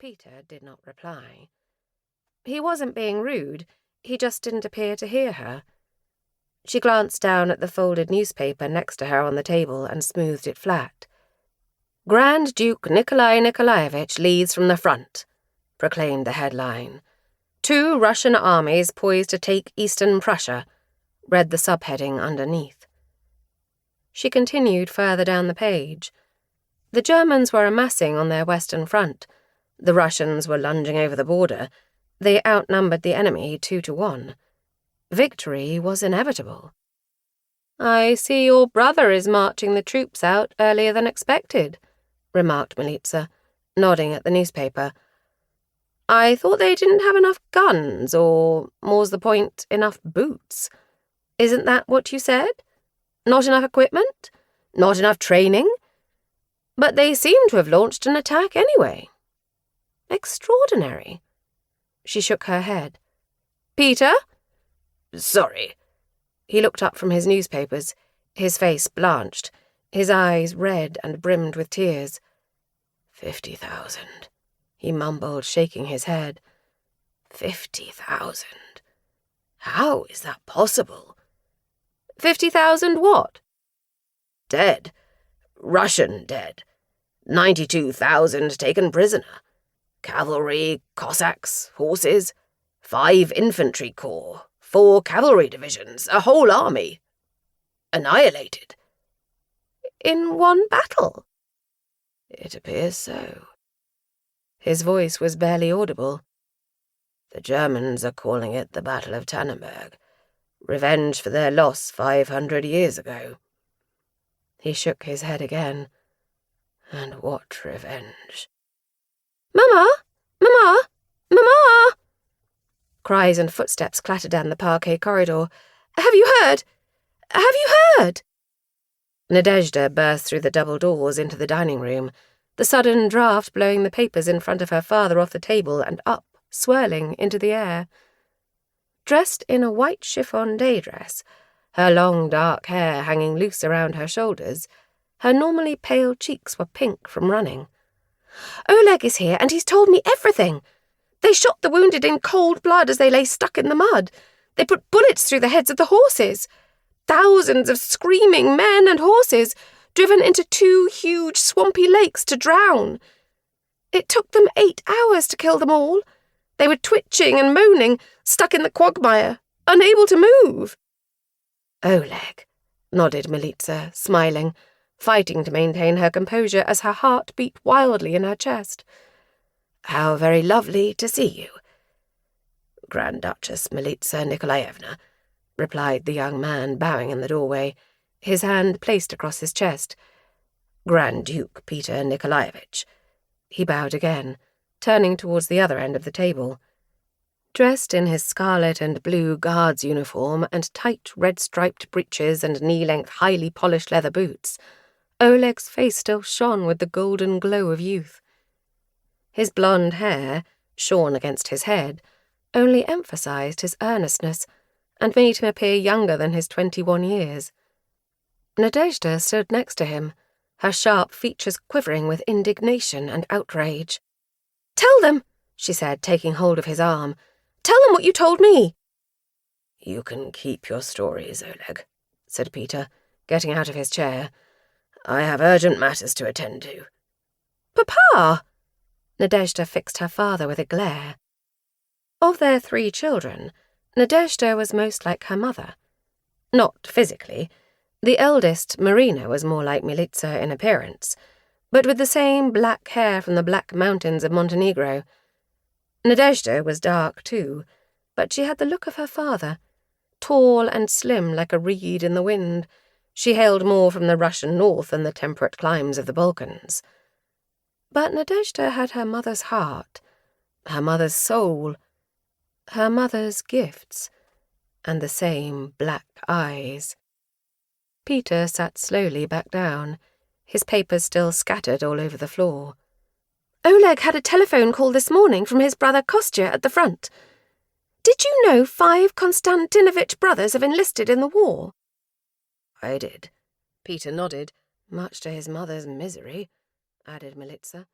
Peter did not reply. He wasn't being rude, he just didn't appear to hear her. She glanced down at the folded newspaper next to her on the table and smoothed it flat. "Grand Duke Nikolai Nikolaevich leads from the front," proclaimed the headline. "2 Russian armies poised to take Eastern Prussia," read the subheading underneath. She continued further down the page. The Germans were amassing on their western front. The Russians were lunging over the border. They outnumbered the enemy 2-1. Victory was inevitable. "I see your brother is marching the troops out earlier than expected," remarked Militza, nodding at the newspaper. "I thought they didn't have enough guns, or, more's the point, enough boots. Isn't that what you said? Not enough equipment? Not enough training? But they seem to have launched an attack anyway. Extraordinary." She shook her head. "Peter?" "Sorry." He looked up from his newspapers, his face blanched, his eyes red and brimmed with tears. 50,000, he mumbled, shaking his head. 50,000. How is that possible? 50,000 what? Dead. Russian dead. 92,000 taken prisoner. Cavalry, Cossacks, horses, 5 infantry corps, 4 cavalry divisions, a whole army. Annihilated. In one battle? It appears so. His voice was barely audible. The Germans are calling it the Battle of Tannenberg, revenge for their loss 500 years ago. He shook his head again. And what revenge? "Mama! Mama! Mama!" Cries and footsteps clattered down the parquet corridor. "Have you heard? Have you heard?" Nadezhda burst through the double doors into the dining room, the sudden draught blowing the papers in front of her father off the table and up, swirling into the air. Dressed in a white chiffon day dress, her long dark hair hanging loose around her shoulders, her normally pale cheeks were pink from running. "Oleg is here, and he's told me everything. They shot the wounded in cold blood as they lay stuck in the mud. They put bullets through the heads of the horses. Thousands of screaming men and horses, driven into 2 huge swampy lakes to drown. It took them 8 hours to kill them all. They were twitching and moaning, stuck in the quagmire, unable to move." "Oleg," nodded Militza, smiling, fighting to maintain her composure as her heart beat wildly in her chest. "How very lovely to see you." "Grand Duchess Militza Nikolaevna," replied the young man, bowing in the doorway, his hand placed across his chest. "Grand Duke Peter Nikolaevich." He bowed again, turning towards the other end of the table. Dressed in his scarlet and blue guard's uniform and tight red-striped breeches and knee-length highly polished leather boots, Oleg's face still shone with the golden glow of youth. His blonde hair, shorn against his head, only emphasized his earnestness and made him appear younger than his 21 years. Nadezhda stood next to him, her sharp features quivering with indignation and outrage. "Tell them," she said, taking hold of his arm. "Tell them what you told me." "You can keep your stories, Oleg," said Peter, getting out of his chair. "I have urgent matters to attend to." "Papa!" Nadezhda fixed her father with a glare. Of their 3 children, Nadezhda was most like her mother. Not physically. The eldest, Marina, was more like Militza in appearance, but with the same black hair from the Black Mountains of Montenegro. Nadezhda was dark too, but she had the look of her father, tall and slim like a reed in the wind. She hailed more from the Russian north than the temperate climes of the Balkans. But Nadezhda had her mother's heart, her mother's soul, her mother's gifts, and the same black eyes. Peter sat slowly back down, his papers still scattered all over the floor. "Oleg had a telephone call this morning from his brother Kostya at the front. Did you know 5 Konstantinovich brothers have enlisted in the war?" "I did." Peter nodded, much to his mother's misery, added Militza.